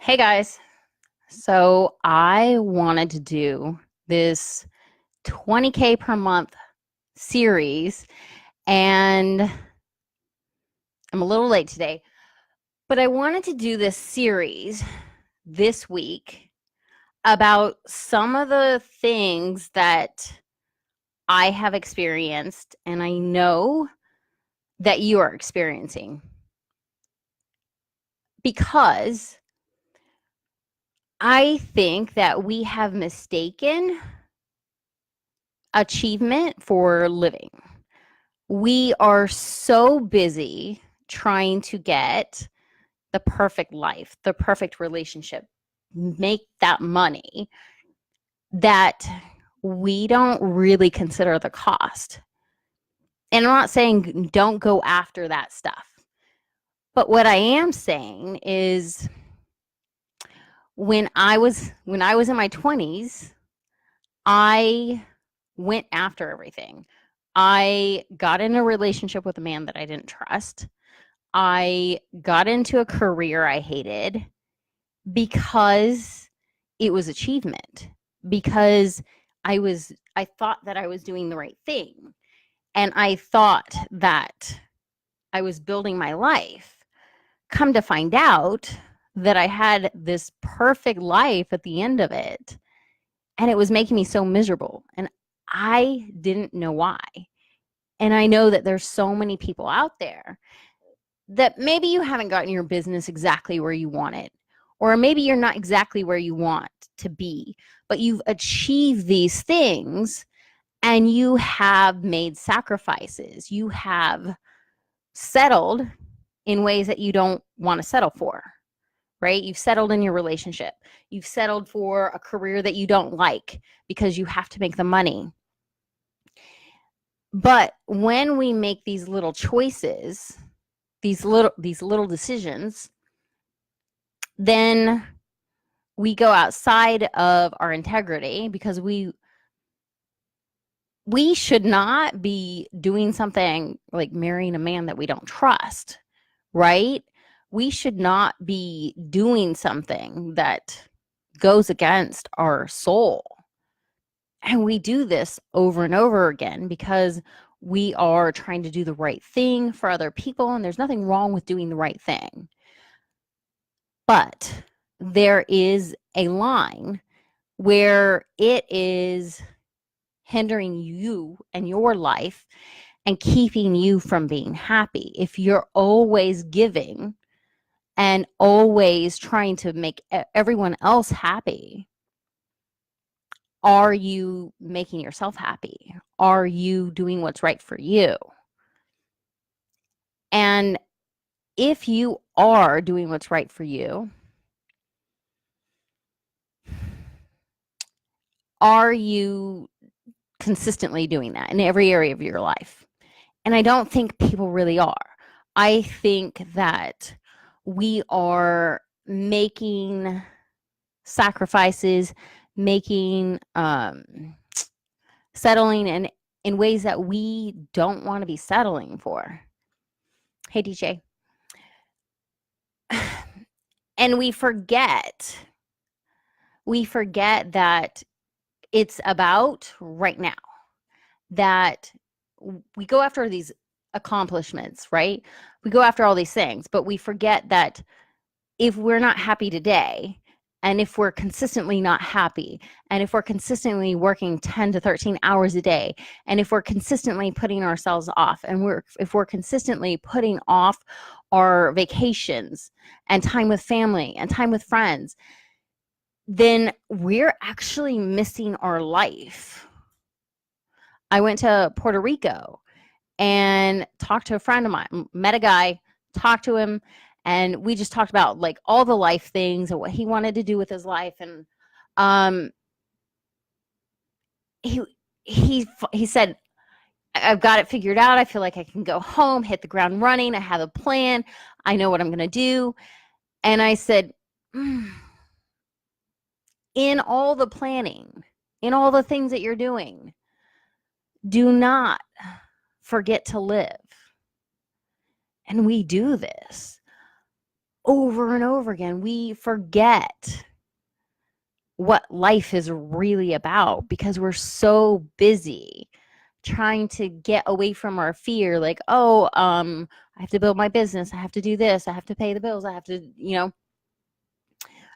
Hey guys, so I wanted to do this 20K per month series, and I'm a little late today, but I wanted to do this series this week about some of the things that I have experienced and I know that you are experiencing, because I think that we have mistaken achievement for living. We are so busy trying to get the perfect life, the perfect relationship, make that money, that we don't really consider the cost. And I'm not saying don't go after that stuff. But what I am saying is when I was in my 20s, I went after everything. I got in a relationship with a man that I didn't trust. I got into a career I hated because it was achievement, because I thought that I was doing the right thing, and I thought that I was building my life. Come to find out that I had this perfect life at the end of it, and it was making me so miserable, and I didn't know why. And I know that there's so many people out there that maybe you haven't gotten your business exactly where you want it, or maybe you're not exactly where you want to be, but you've achieved these things and you have made sacrifices. You have settled in ways that you don't want to settle for, right? You've settled in your relationship. You've settled for a career that you don't like because you have to make the money. But when we make these little choices, these little decisions, then we go outside of our integrity, because we should not be doing something like marrying a man that we don't trust, right? We should not be doing something that goes against our soul. And we do this over and over again because we are trying to do the right thing for other people, and there's nothing wrong with doing the right thing. But there is a line where it is hindering you and your life and keeping you from being happy. If you're always giving and always trying to make everyone else happy, are you making yourself happy? Are you doing what's right for you? And if you are doing what's right for you, are you consistently doing that in every area of your life? And I don't think people really are. I think that we are making sacrifices, making settling in ways that we don't want to be settling for. Hey, DJ. And we forget that it's about right now, that we go after these accomplishments, right? We go after all these things, but we forget that if we're not happy today, and if we're consistently not happy, and if we're consistently working 10 to 13 hours a day, and if we're consistently putting ourselves off, and if we're consistently putting off our vacations and time with family and time with friends, then we're actually missing our life. I went to Puerto Rico and talked to a friend of mine, met a guy, talked to him, and we just talked about like all the life things and what he wanted to do with his life. And he said, I've got it figured out. I feel like I can go home, hit the ground running. I have a plan. I know what I'm going to do. And I said, in all the planning, in all the things that you're doing, do not forget to live. And we do this over and over again, we forget what life is really about because we're so busy trying to get away from our fear. Like, oh, I have to build my business. I have to do this. I have to pay the bills. I have to, I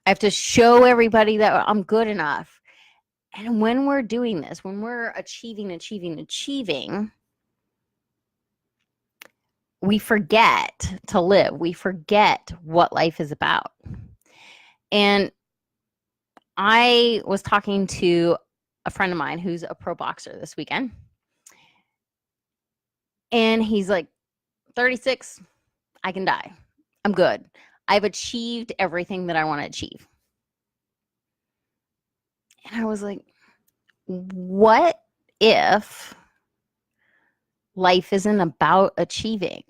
have to show everybody that I'm good enough. And when we're doing this, when we're achieving, we forget to live. We forget what life is about. And I was talking to a friend of mine who's a pro boxer this weekend. And he's like, 36, I can die. I'm good. I've achieved everything that I want to achieve. And I was like, what if life isn't about achieving?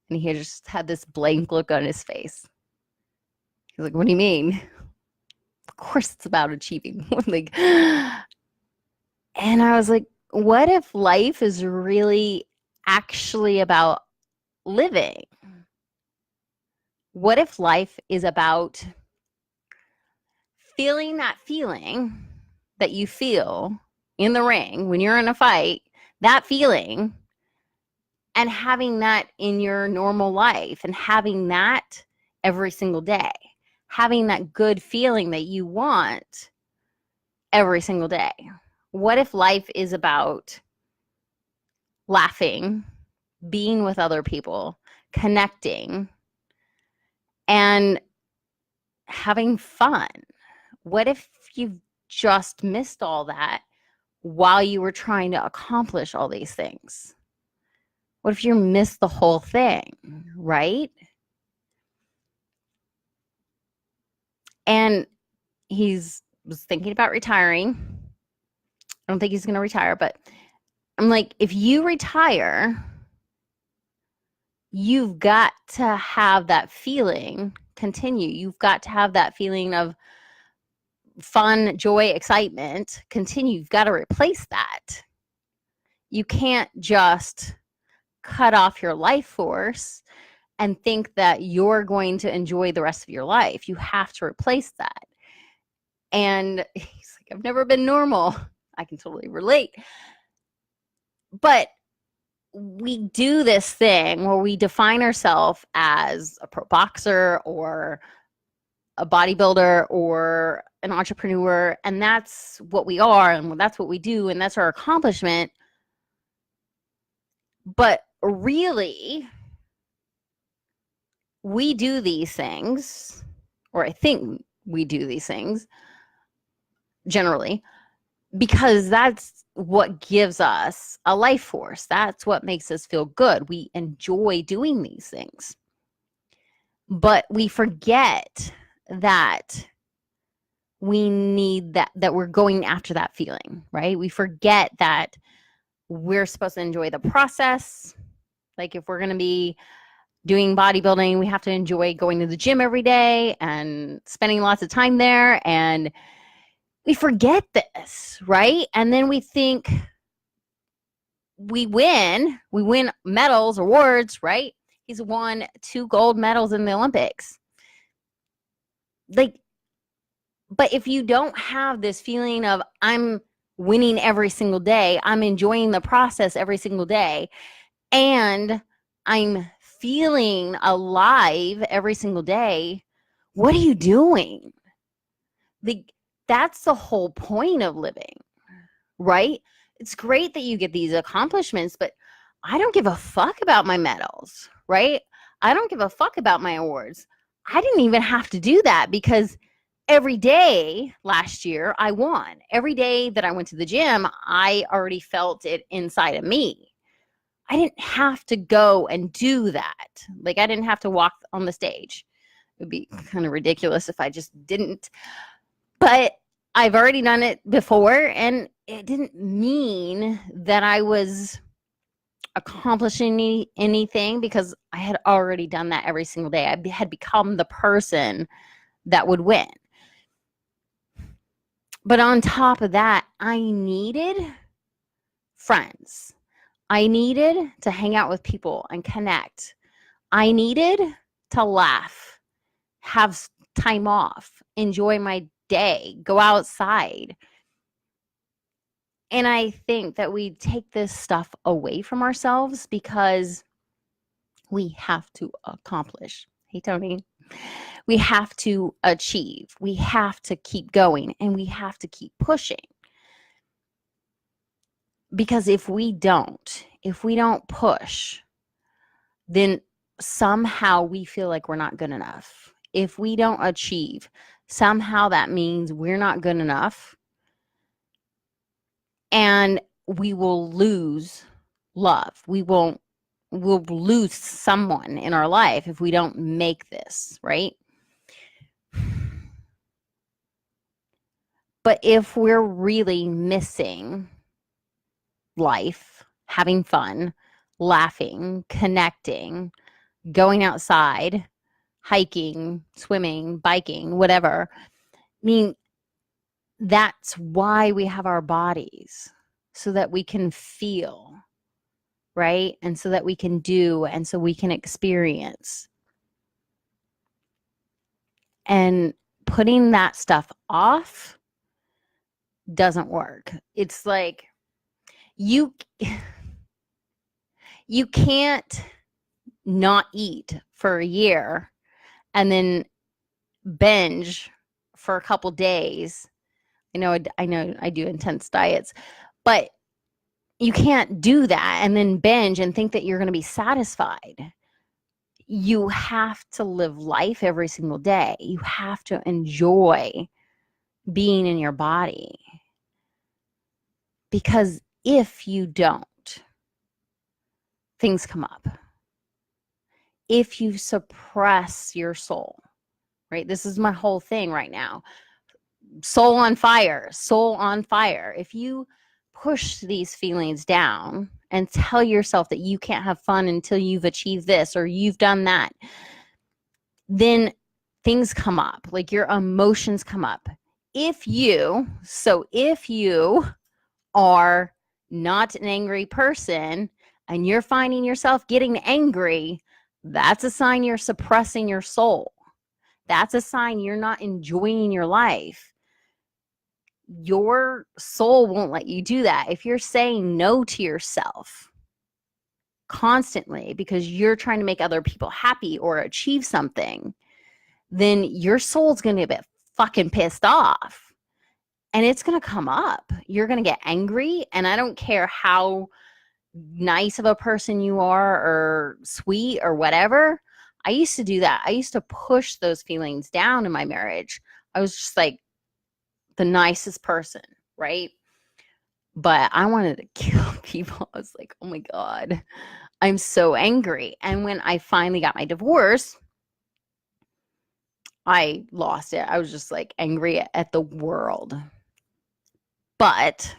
And he just had this blank look on his face. He's like, what do you mean? Of course it's about achieving. Like, and I was like, what if life is really actually about living? What if life is about feeling that feeling that you feel in the ring when you're in a fight, that feeling, and having that in your normal life and having that every single day, having that good feeling that you want every single day? What if life is about laughing, being with other people, connecting, and having fun? What if you've just missed all that while you were trying to accomplish all these things? What if you missed the whole thing, right? And was thinking about retiring. I don't think he's going to retire, but I'm like, if you retire, you've got to have that feeling continue. You've got to have that feeling of fun, joy, excitement continue. You've got to replace that. You can't just cut off your life force and think that you're going to enjoy the rest of your life. You have to replace that. And he's like, I've never been normal. I can totally relate. But we do this thing where we define ourselves as a pro boxer or a bodybuilder or an entrepreneur, and that's what we are, and that's what we do, and that's our accomplishment. But really, we do these things, or I think we do these things generally, because that's what gives us a life force. That's what makes us feel good. We enjoy doing these things. But we forget that we need that we're going after that feeling, right? We forget that we're supposed to enjoy the process. Like if we're going to be doing bodybuilding, we have to enjoy going to the gym every day and spending lots of time there. And we forget this, right? And then we think we win medals, awards, right? He's won 2 gold medals in the Olympics. Like, but if you don't have this feeling of I'm winning every single day, I'm enjoying the process every single day, and I'm feeling alive every single day, what are you doing? That's the whole point of living, right? It's great that you get these accomplishments, but I don't give a fuck about my medals, right? I don't give a fuck about my awards. I didn't even have to do that because every day last year I won. Every day that I went to the gym, I already felt it inside of me. I didn't have to go and do that. Like I didn't have to walk on the stage. It would be kind of ridiculous if I just didn't. But I've already done it before, and it didn't mean that I was accomplishing anything because I had already done that every single day. I had become the person that would win. But on top of that, I needed friends. I needed to hang out with people and connect. I needed to laugh, have time off, enjoy my day, go outside. And I think that we take this stuff away from ourselves because we have to accomplish. Hey, Tony. We have to achieve. We have to keep going, and we have to keep pushing. Because if we don't push, then somehow we feel like we're not good enough. If we don't achieve, somehow that means we're not good enough. And we will lose love. We'll lose someone in our life if we don't make this, right? But if we're really missing life, having fun, laughing, connecting, going outside, hiking, swimming, biking, whatever, I mean, that's why we have our bodies, so that we can feel, right? And so that we can do, and so we can experience. And putting that stuff off doesn't work. It's like you can't not eat for a year and then binge for a couple days. I know I do intense diets, but you can't do that and then binge and think that you're going to be satisfied. You have to live life every single day. You have to enjoy being in your body. Because if you don't, things come up. If you suppress your soul, right? This is my whole thing right now. Soul on fire, soul on fire. If you push these feelings down and tell yourself that you can't have fun until you've achieved this or you've done that, then things come up, like your emotions come up. If you are not an angry person and you're finding yourself getting angry, that's a sign you're suppressing your soul. That's a sign you're not enjoying your life. Your soul won't let you do that. If you're saying no to yourself constantly because you're trying to make other people happy or achieve something, then your soul's going to get fucking pissed off. And it's going to come up. You're going to get angry. And I don't care how nice of a person you are or sweet or whatever. I used to do that. I used to push those feelings down in my marriage. I was just like the nicest person, right? But I wanted to kill people. I was like, oh my God, I'm so angry. And when I finally got my divorce, I lost it. I was just like angry at the world. But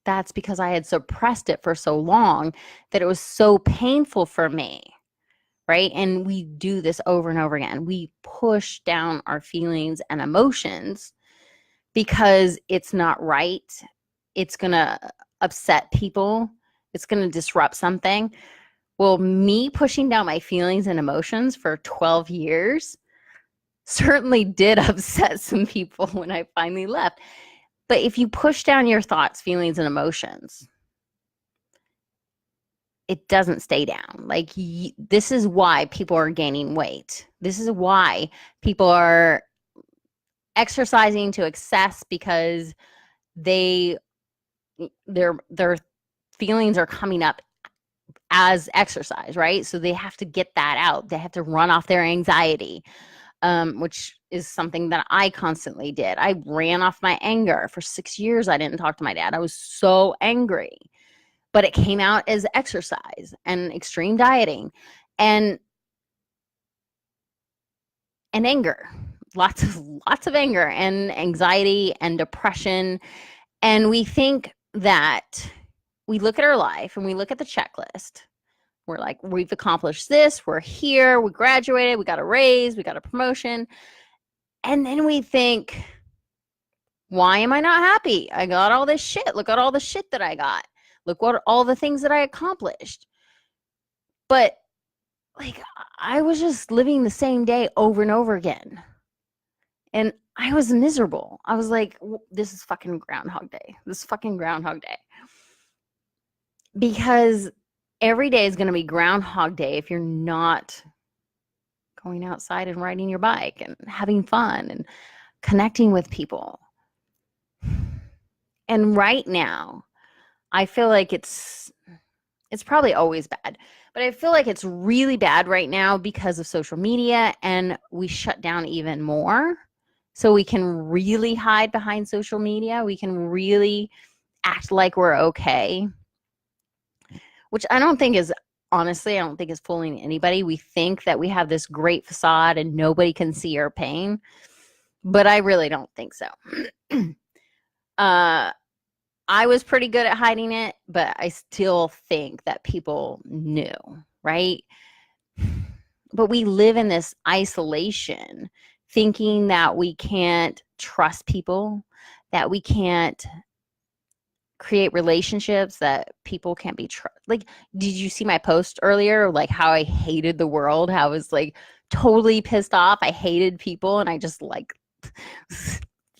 that's because I had suppressed it for so long that it was so painful for me, right? And we do this over and over again. We push down our feelings and emotions because it's not right. It's going to upset people. It's going to disrupt something. Well, me pushing down my feelings and emotions for 12 years certainly did upset some people when I finally left. But if you push down your thoughts, feelings, and emotions, it doesn't stay down. Like this is why people are gaining weight. This is why people are exercising to excess, because their feelings are coming up as exercise, right? So they have to get that out. They have to run off their anxiety, which is something that I constantly did. I ran off my anger. For 6 years, I didn't talk to my dad. I was so angry. But it came out as exercise and extreme dieting and anger. Lots of anger and anxiety and depression. And we think that we look at our life and we look at the checklist. We're like, we've accomplished this. We're here. We graduated. We got a raise. We got a promotion. And then we think, why am I not happy? I got all this shit. Look at all the shit that I got. Look what all the things that I accomplished. But like I was just living the same day over and over again. And I was miserable. I was like, this is fucking Groundhog Day. This is fucking Groundhog Day. Because every day is going to be Groundhog Day if you're not going outside and riding your bike and having fun and connecting with people. And right now, I feel like it's probably always bad, but I feel like it's really bad right now because of social media, and we shut down even more. So we can really hide behind social media. We can really act like we're okay, which I don't think is, honestly, I don't think is fooling anybody. We think that we have this great facade and nobody can see our pain, but I really don't think so. I was pretty good at hiding it, but I still think that people knew, right? But we live in this isolation, thinking that we can't trust people, that we can't create relationships, that people can't be like, did you see my post earlier, like how I hated the world, how I was like totally pissed off, I hated people, and I just like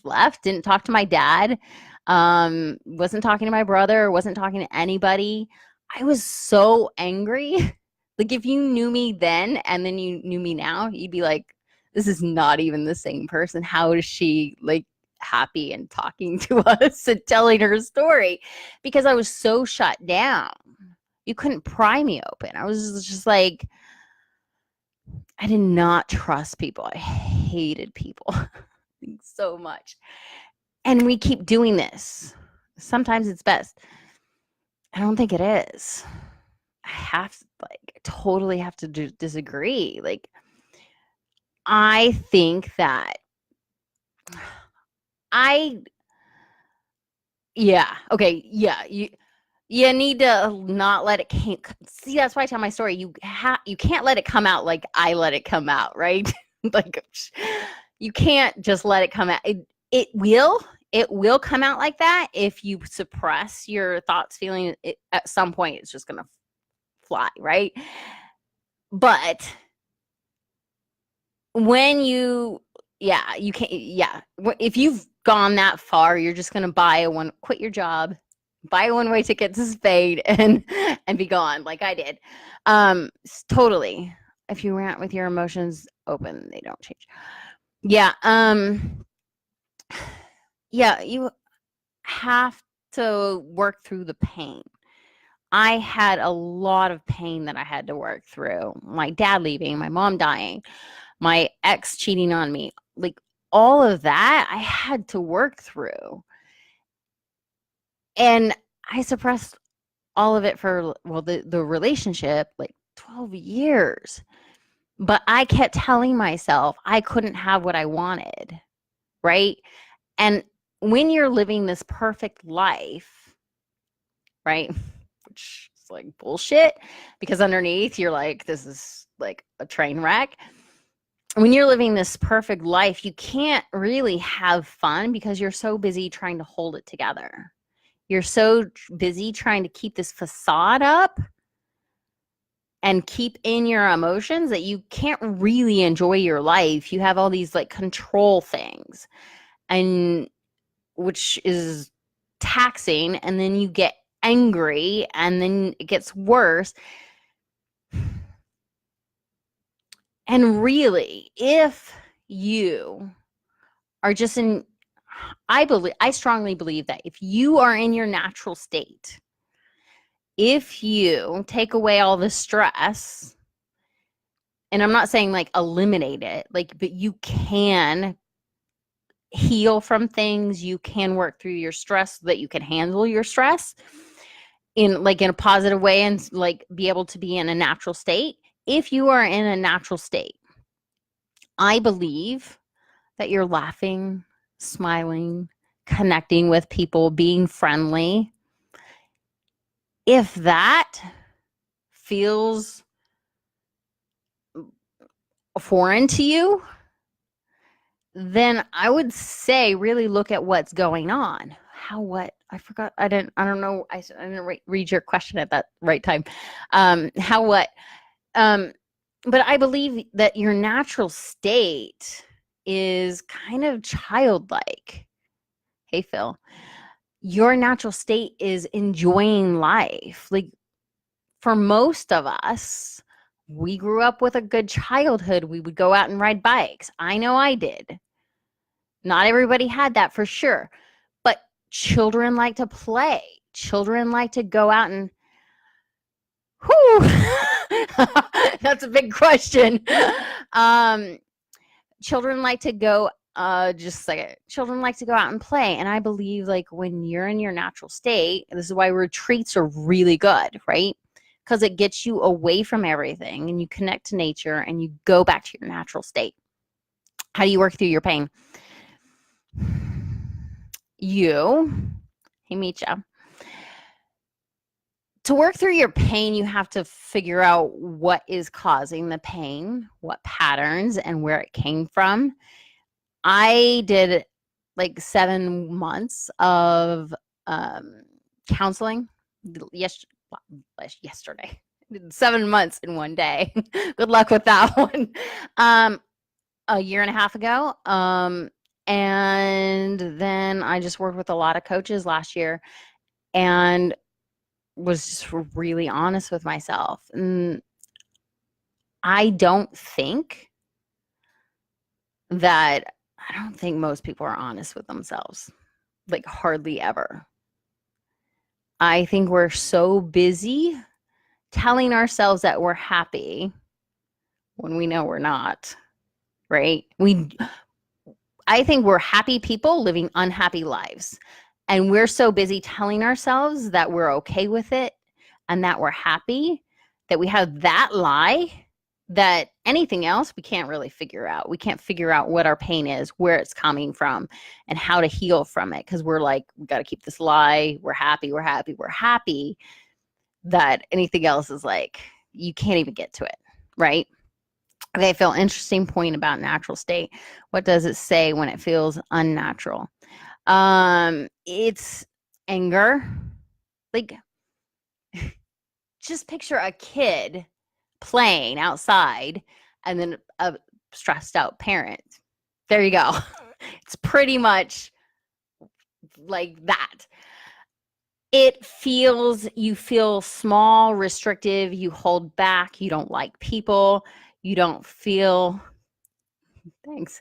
left, didn't talk to my dad, wasn't talking to my brother, wasn't talking to anybody. I was so angry. Like if you knew me then and then you knew me now, you'd be like, this is not even the same person. How is she like happy and talking to us and telling her story? Because I was so shut down. You couldn't pry me open. I was just like, I did not trust people. I hated people so much. And we keep doing this. Sometimes it's best. I don't think it is. I totally have to disagree. Like, I think that okay, you need to not let it see, that's why I tell my story. You can't let it come out like I let it come out, right? Like, you can't just let it come out. It will come out like that if you suppress your thoughts, feeling. At some point, it's just gonna fly, right? But when you can't, if you've gone that far, you're just gonna quit your job, buy a one-way ticket to Spain, and be gone, like I did. Totally. If you rant with your emotions open, they don't change. You have to work through the pain. I had a lot of pain that I had to work through. My dad leaving, my mom dying, my ex cheating on me, like all of that I had to work through. And I suppressed all of it for, the relationship, like 12 years. But I kept telling myself I couldn't have what I wanted, right? And when you're living this perfect life, right, which is like bullshit, because underneath you're like, this is like a train wreck. When you're living this perfect life, you can't really have fun because you're so busy trying to hold it together. You're so busy trying to keep this facade up and keep in your emotions that you can't really enjoy your life. You have all these like control things, and which is taxing, and then you get angry, and then it gets worse. And really, if you are just I strongly believe that if you are in your natural state, if you take away all the stress, and I'm not saying like eliminate it, like, but you can heal from things, you can work through your stress so that you can handle your stress in a positive way, and like be able to be in a natural state. If you are in a natural state, I believe that you're laughing, smiling, connecting with people, being friendly. If that feels foreign to you, then I would say really look at what's going on. I forgot. I don't know. I didn't read your question at that right time. But I believe that your natural state is kind of childlike. Hey, Phil, your natural state is enjoying life. Like, for most of us, we grew up with a good childhood. We would go out and ride bikes. I know I did. Not everybody had that for sure. But children like to play. Children like to go out and, whew, that's a big question. Children like to go, children like to go out and play. And I believe, like, when you're in your natural state, this is why retreats are really good, right? Because it gets you away from everything and you connect to nature and you go back to your natural state. How do you work through your pain? Hey, Micha. To work through your pain, you have to figure out what is causing the pain, what patterns, and where it came from. I did like 7 months of counseling yesterday. 7 months in one day. Good luck with that one. A year and a half ago. And then I just worked with a lot of coaches last year and was just really honest with myself. And I don't think most people are honest with themselves, like hardly ever. I think we're so busy telling ourselves that we're happy when we know we're not, right? I think we're happy people living unhappy lives. And we're so busy telling ourselves that we're okay with it and that we're happy, that we have that lie, that anything else we can't really figure out. We can't figure out what our pain is, where it's coming from, and how to heal from it. Because we're like, we got to keep this lie. We're happy, we're happy, we're happy. That anything else is like, you can't even get to it, right? Okay, Phil, interesting point about natural state. What does it say when it feels unnatural? It's anger. Like, just picture a kid playing outside and then a stressed out parent. There you go. It's pretty much like that. You feel small, restrictive, you hold back, you don't like people, you don't feel, thanks.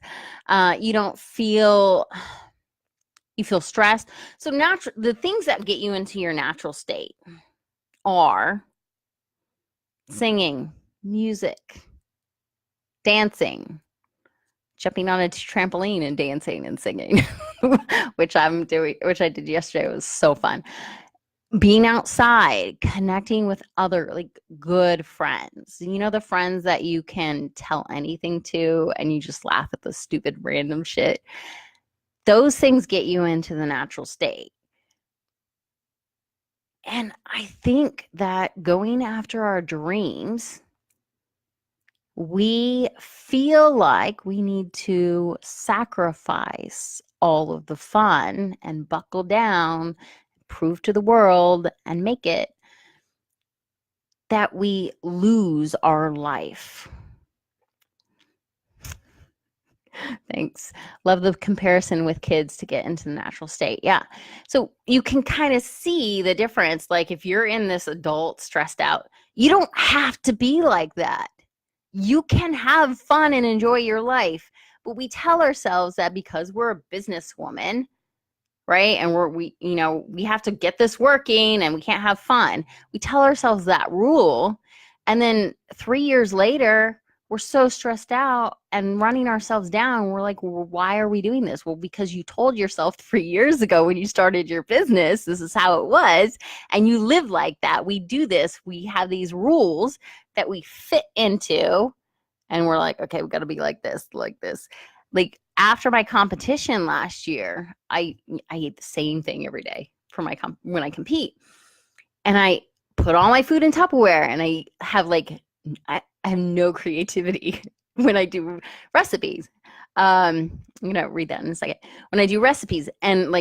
You feel stressed. So the things that get you into your natural state are singing, music, dancing, jumping on a trampoline and dancing and singing, which I did yesterday. It was so fun. Being outside, connecting with other like good friends, the friends that you can tell anything to and you just laugh at the stupid random shit. Those things get you into the natural state. And I think that going after our dreams, we feel like we need to sacrifice all of the fun and buckle down, prove to the world and make it, that we lose our life. Thanks. Love the comparison with kids to get into the natural state. Yeah. So you can kind of see the difference. Like, if you're in this adult stressed out, you don't have to be like that. You can have fun and enjoy your life. But we tell ourselves that because we're a businesswoman, right? And we have to get this working and we can't have fun. We tell ourselves that rule. And then 3 years later, we're so stressed out and running ourselves down. We're like, well, why are we doing this? Well, because you told yourself 3 years ago when you started your business, this is how it was. And you live like that. We do this. We have these rules that we fit into. And we're like, okay, we got to be like this, like this. Like, after my competition last year, I eat the same thing every day for when I compete. And I put all my food in Tupperware, and I have I have no creativity when I do recipes. I'm gonna read that in a second. When I do recipes, and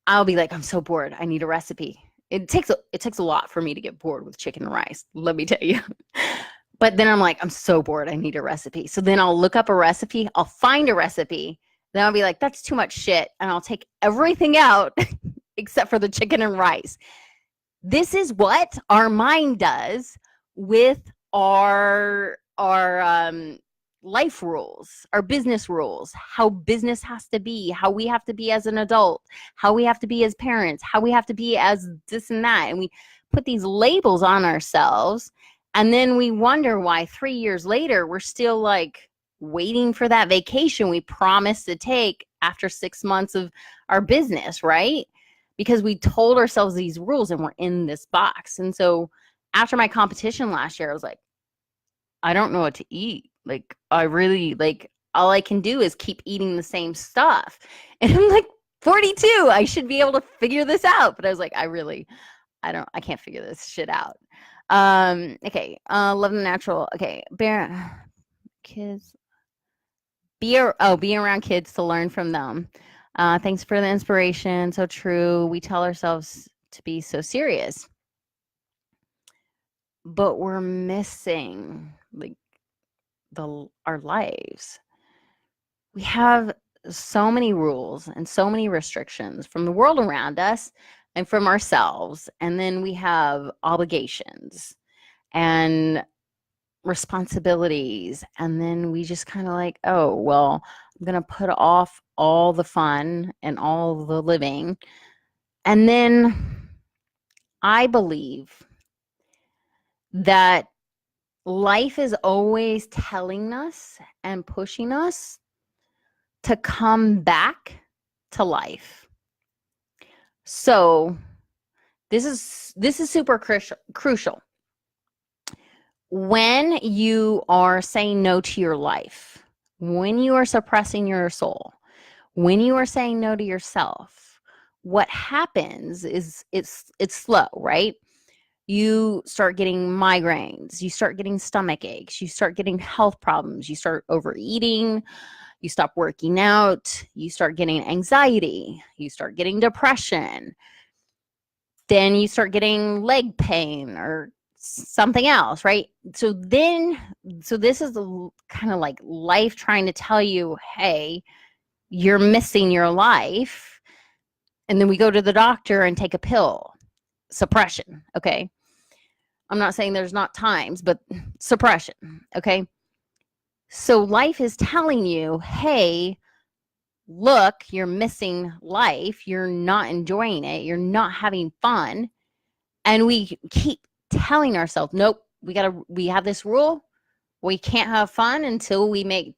I'll be like, I'm so bored, I need a recipe. It takes a lot for me to get bored with chicken and rice, let me tell you. But then I'm like, I'm so bored. I need a recipe. So then I'll look up a recipe. I'll find a recipe. Then I'll be like, that's too much shit. And I'll take everything out except for the chicken and rice. This is what our mind does with our life rules, our business rules, how business has to be, how we have to be as an adult, how we have to be as parents, how we have to be as this and that. And we put these labels on ourselves. And then we wonder why 3 years later, we're still like waiting for that vacation we promised to take after 6 months of our business, right? Because we told ourselves these rules and we're in this box. And so after my competition last year, I was like, I don't know what to eat. Like, I really, like, all I can do is keep eating the same stuff. And I'm like 42. I should be able to figure this out. But I was like, I can't figure this shit out. Okay. Love the natural. Okay. Kids. Be around kids to learn from them. Thanks for the inspiration. So true. We tell ourselves to be so serious, but we're missing like our lives. We have so many rules and so many restrictions from the world around us and from ourselves. And then we have obligations and responsibilities. And then we just kind of like, oh, well, I'm going to put off all the fun and all the living. And then I believe that life is always telling us and pushing us to come back to life. So this is super crucial. When you are saying no to your life, when you are suppressing your soul, when you are saying no to yourself, what happens is it's slow, right? You start getting migraines, you start getting stomach aches, you start getting health problems, you start overeating, you stop working out, you start getting anxiety, you start getting depression, then you start getting leg pain or something else, right? So this is the kind of like life trying to tell you, hey, you're missing your life. And then we go to the doctor and take a pill. Suppression, okay? I'm not saying there's not times, but suppression, okay? So life is telling you, hey, look, you're missing life. You're not enjoying it. You're not having fun. And we keep telling ourselves, nope, we have this rule. We can't have fun until we make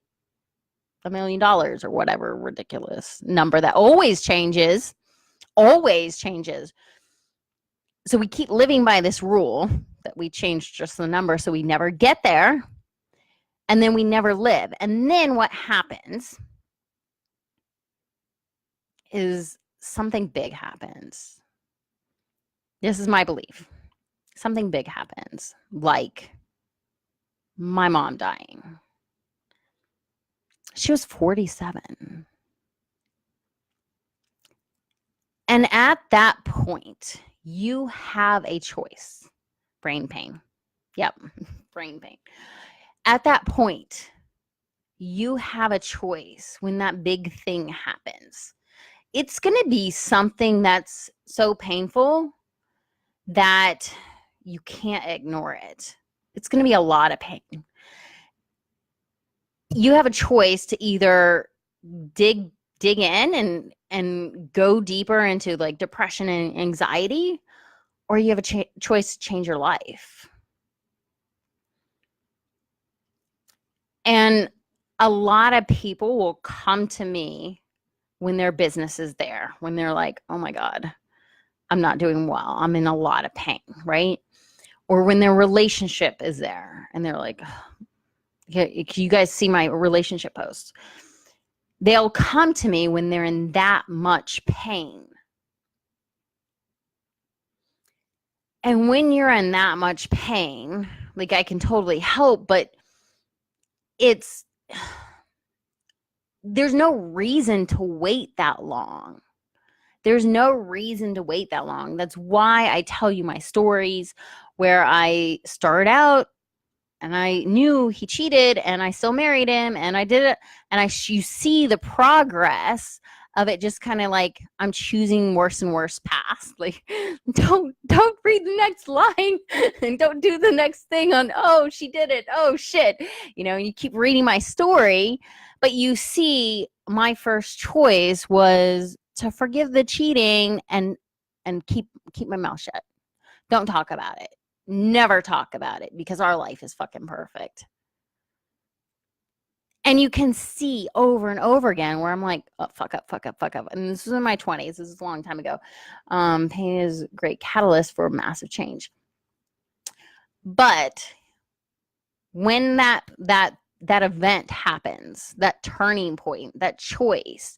$1 million or whatever ridiculous number that always changes. So we keep living by this rule that we changed just the number so we never get there. And then we never live. And then what happens is something big happens. This is my belief. Something big happens, like my mom dying. She was 47. And at that point, you have a choice. Brain pain. Yep, brain pain. At that point, you have a choice when that big thing happens. It's going to be something that's so painful that you can't ignore it. It's going to be a lot of pain. You have a choice to either dig in and go deeper into like depression and anxiety, or you have a choice to change your life. And a lot of people will come to me when their business is there, when they're like, oh my God, I'm not doing well. I'm in a lot of pain, right? Or when their relationship is there and they're like, you guys see my relationship posts. They'll come to me when they're in that much pain. And when you're in that much pain, like I can totally help, but there's no reason to wait that long. There's no reason to wait that long. That's why I tell you my stories where I start out and I knew he cheated, and I still married him, and I did it. And you see the progress of it, just kind of like I'm choosing worse and worse paths. Like, don't read the next line, and don't do the next thing on, oh, she did it, oh shit, and you keep reading my story, but you see my first choice was to forgive the cheating and keep my mouth shut. Don't talk about it. Never talk about it, because our life is fucking perfect. And you can see over and over again where I'm like, oh, fuck up. And this was in my 20s. This is a long time ago. Pain is a great catalyst for massive change. But when that event happens, that turning point, that choice,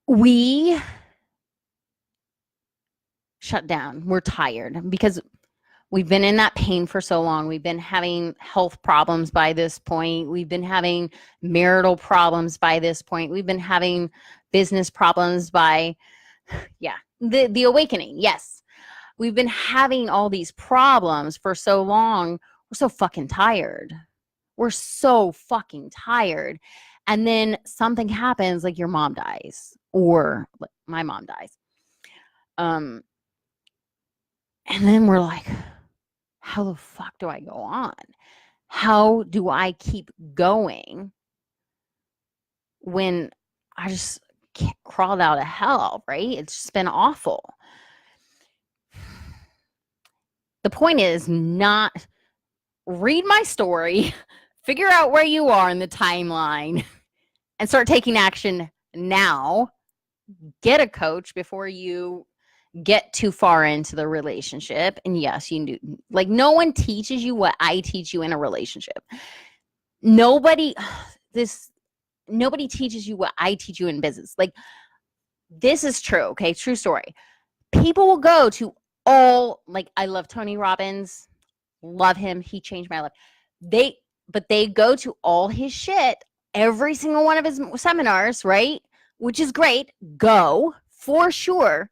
we shut down. We're tired because we've been in that pain for so long. We've been having health problems by this point. We've been having marital problems by this point. We've been having business problems by, the awakening. Yes. We've been having all these problems for so long. We're so fucking tired. We're so fucking tired. And then something happens, like your mom dies, or my mom dies. And then we're like, how the fuck do I go on? How do I keep going when I just crawled out of hell, right? It's just been awful. The point is not read my story, figure out where you are in the timeline, and start taking action now. Get a coach before you get too far into the relationship. And yes, you do. Like, no one teaches you what I teach you in a relationship. Nobody teaches you what I teach you in business. Like, this is true. Okay. True story. People will go to I love Tony Robbins. Love him. He changed my life. But they go to all his shit, every single one of his seminars, right? Which is great. Go for sure.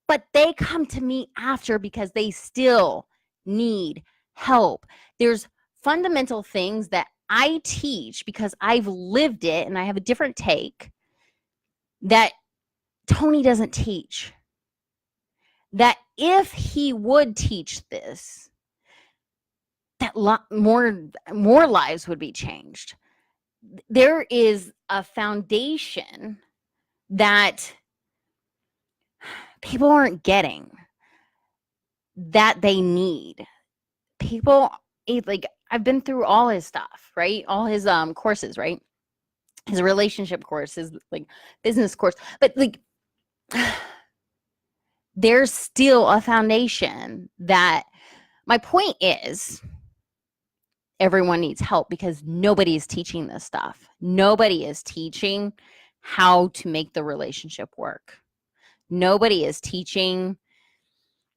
But they come to me after because they still need help. There's fundamental things that I teach because I've lived it and I have a different take that Tony doesn't teach. That if he would teach this, that more lives would be changed. There is a foundation that people aren't getting that they need. People, like, I've been through all his stuff, right? All his courses, right? His relationship course, his like business course, but like there's still a foundation that my point is everyone needs help because nobody is teaching this stuff. Nobody is teaching how to make the relationship work. Nobody is teaching.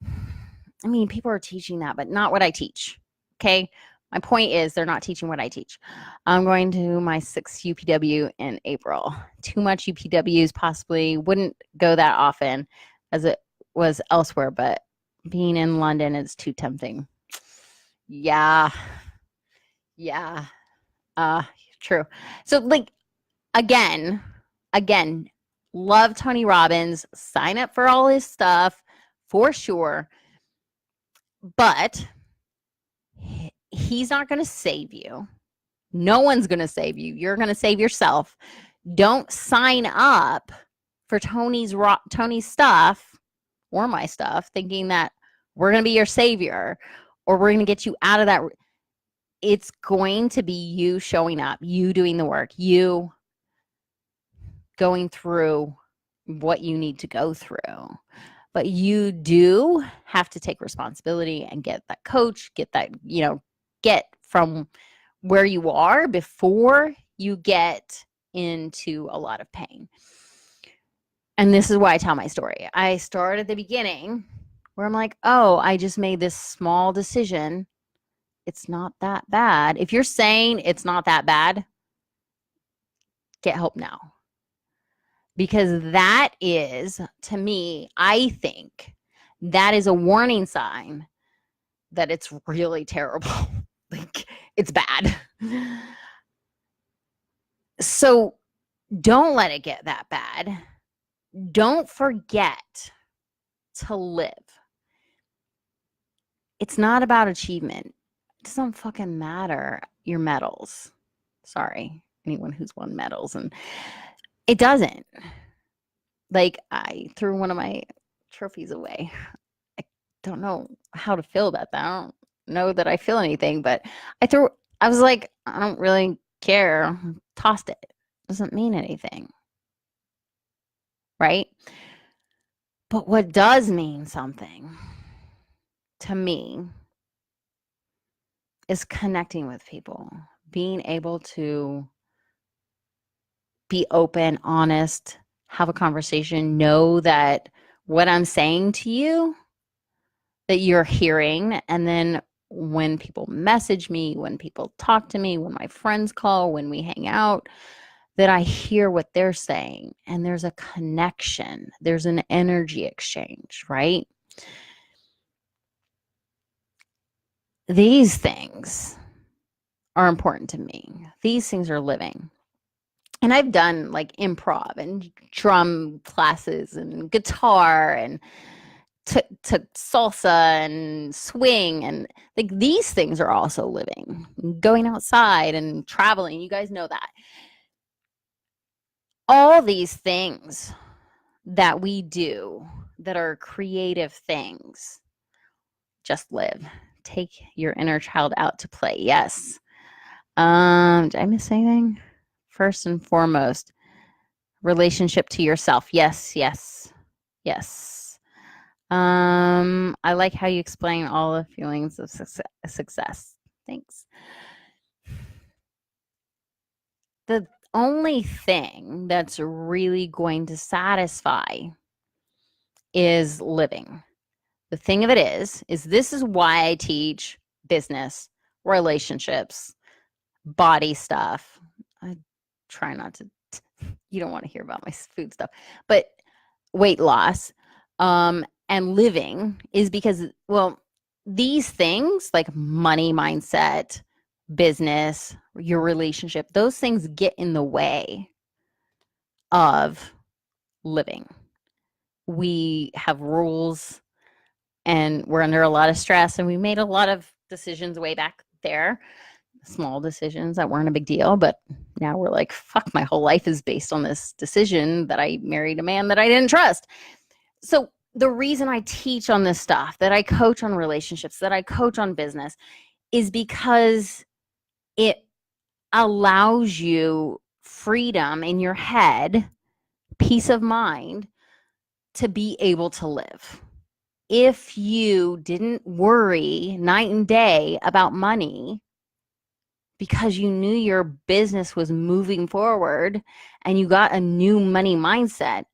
I mean, people are teaching that, but not what I teach. Okay. My point is they're not teaching what I teach. I'm going to my 6th UPW in April. Too much UPWs, possibly wouldn't go that often as it was elsewhere, but being in London is too tempting. Yeah. True. So like, again, love Tony Robbins, sign up for all his stuff for sure. But he's not going to save you. No one's going to save you. You're going to save yourself. Don't sign up for Tony's stuff or my stuff thinking that we're going to be your savior or we're going to get you out of that. It's going to be you showing up, you doing the work, you going through what you need to go through. But you do have to take responsibility and get that coach, get from where you are before you get into a lot of pain. And this is why I tell my story. I start at the beginning where I'm like, oh, I just made this small decision. It's not that bad. If you're saying it's not that bad, get help now. Because that is, to me, I think that is a warning sign that it's really terrible. Like, it's bad. So don't let it get that bad. Don't forget to live. It's not about achievement. It doesn't fucking matter your medals. Sorry, anyone who's won medals. And it doesn't. Like, I threw one of my trophies away. I don't know how to feel about that. I don't know that I feel anything, but I was like, I don't really care. Tossed it. Doesn't mean anything. Right? But what does mean something to me is connecting with people, being able to be open, honest, have a conversation, know that what I'm saying to you, that you're hearing. And then when people message me, when people talk to me, when my friends call, when we hang out, that I hear what they're saying. And there's a connection, there's an energy exchange, right? These things are important to me. These things are living. And I've done like improv and drum classes and guitar and took salsa and swing, and like these things are also living. Going outside and traveling, you guys know that. All these things that we do that are creative things, just live. Take your inner child out to play. Yes. Did I miss anything? First and foremost, relationship to yourself. Yes, yes, yes. I like how you explain all the feelings of success. Thanks. The only thing that's really going to satisfy is living. The thing of it is this is why I teach business, relationships, body stuff. I try not to, you don't want to hear about my food stuff, but weight loss, and living is because, well, these things like money mindset, business, your relationship, those things get in the way of living. We have rules and we're under a lot of stress, and we made a lot of decisions way back there, small decisions that weren't a big deal, but now we're like, fuck, my whole life is based on this decision that I married a man that I didn't trust. So the reason I teach on this stuff, that I coach on relationships, that I coach on business, is because it allows you freedom in your head, peace of mind, to be able to live. If you didn't worry night and day about money because you knew your business was moving forward and you got a new money mindset,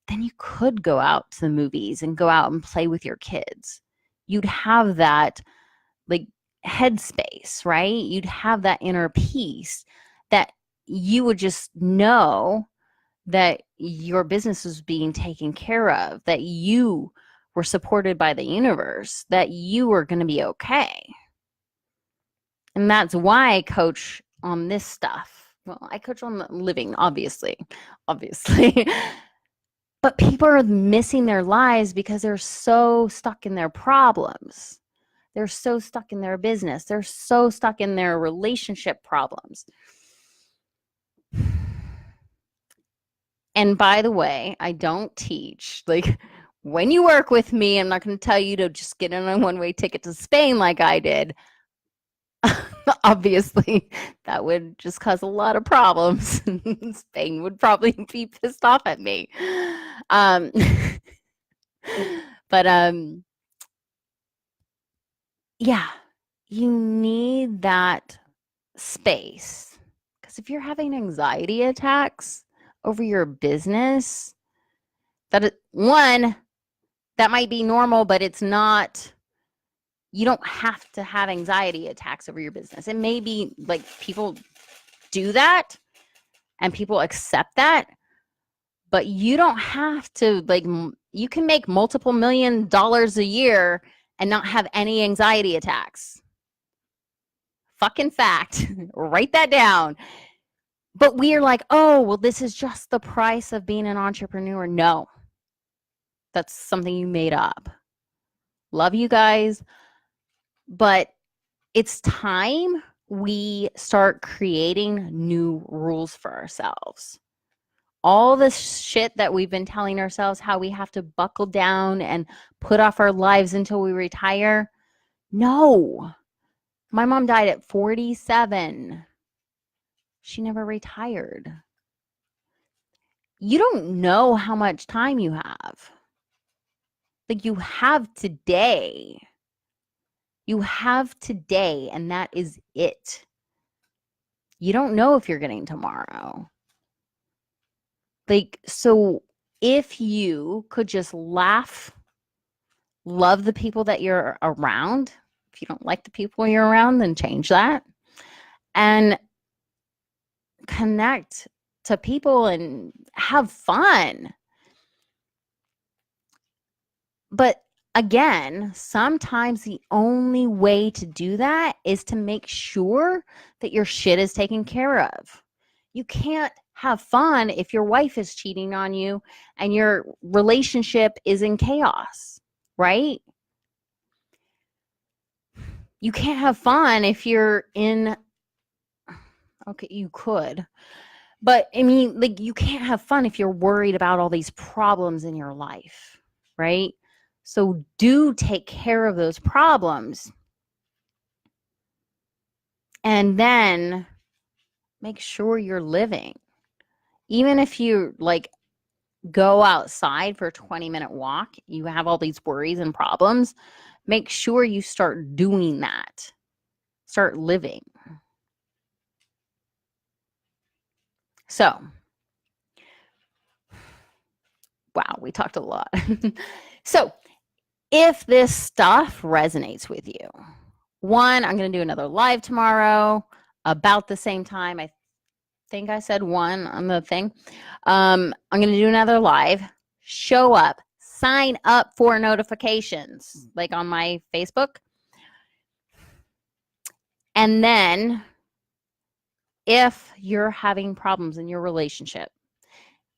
then you could go out to the movies and go out and play with your kids. You'd have that like headspace, right? You'd have that inner peace that you would just know that your business was being taken care of, that you were supported by the universe, that you were going to be okay. And that's why I coach on this stuff. Well, I coach on the living, obviously. But people are missing their lives because they're so stuck in their problems. They're so stuck in their business. They're so stuck in their relationship problems. And by the way, I don't teach, like, when you work with me, I'm not going to tell you to just get in a one-way ticket to Spain like I did. Obviously, that would just cause a lot of problems. Spain would probably be pissed off at me. But yeah, you need that space, because if you're having anxiety attacks over your business, one, that might be normal, but it's not. You don't have to have anxiety attacks over your business. It may be like people do that and people accept that, but you don't have to, like, you can make multiple $1 million a year and not have any anxiety attacks. Fucking fact. Write that down. But we are like, oh, well, this is just the price of being an entrepreneur. No, that's something you made up. Love you guys. But it's time we start creating new rules for ourselves. All this shit that we've been telling ourselves, how we have to buckle down and put off our lives until we retire. No. My mom died at 47. She never retired. You don't know how much time you have. Like, you have today. You have today, and that is it. You don't know if you're getting tomorrow. Like, so if you could just laugh, love the people that you're around. If you don't like the people you're around, then change that. And connect to people and have fun. But again, sometimes the only way to do that is to make sure that your shit is taken care of. You can't have fun if your wife is cheating on you and your relationship is in chaos, right? You can't have fun if you're in, okay, you could, but I mean, like, you can't have fun if you're worried about all these problems in your life, right? So do take care of those problems. And then make sure you're living. Even if you like go outside for a 20-minute walk, you have all these worries and problems, make sure you start doing that. Start living. So, wow, we talked a lot. So, if this stuff resonates with you, one, I'm going to do another live tomorrow about the same time. I think I said 1 on the thing. I'm going to do another live. Show up. Sign up for notifications, like on my Facebook. And then if you're having problems in your relationship,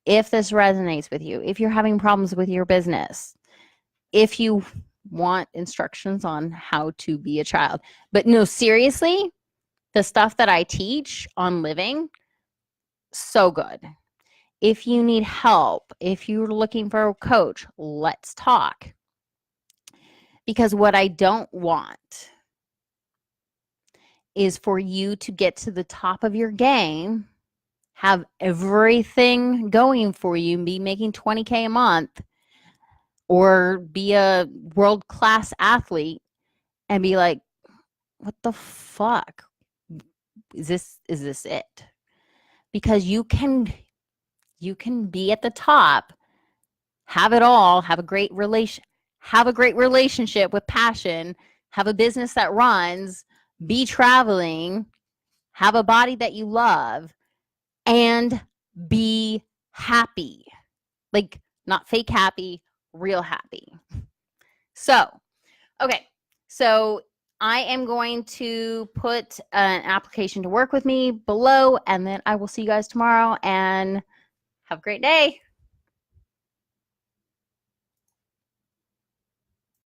if this resonates with you, if you're having problems with your business, if you want instructions on how to be a child, but no, seriously, the stuff that I teach on living, so good. If you need help, if you're looking for a coach, let's talk. Because what I don't want is for you to get to the top of your game, have everything going for you, be making $20K a month, or be a world-class athlete and be like, what the fuck? Is this it? Because you can be at the top, have it all, have a great relationship with passion, have a business that runs, be traveling, have a body that you love, and be happy. Like, not fake happy, real happy. So, okay. So I am going to put an application to work with me below, and then I will see you guys tomorrow, and have a great day.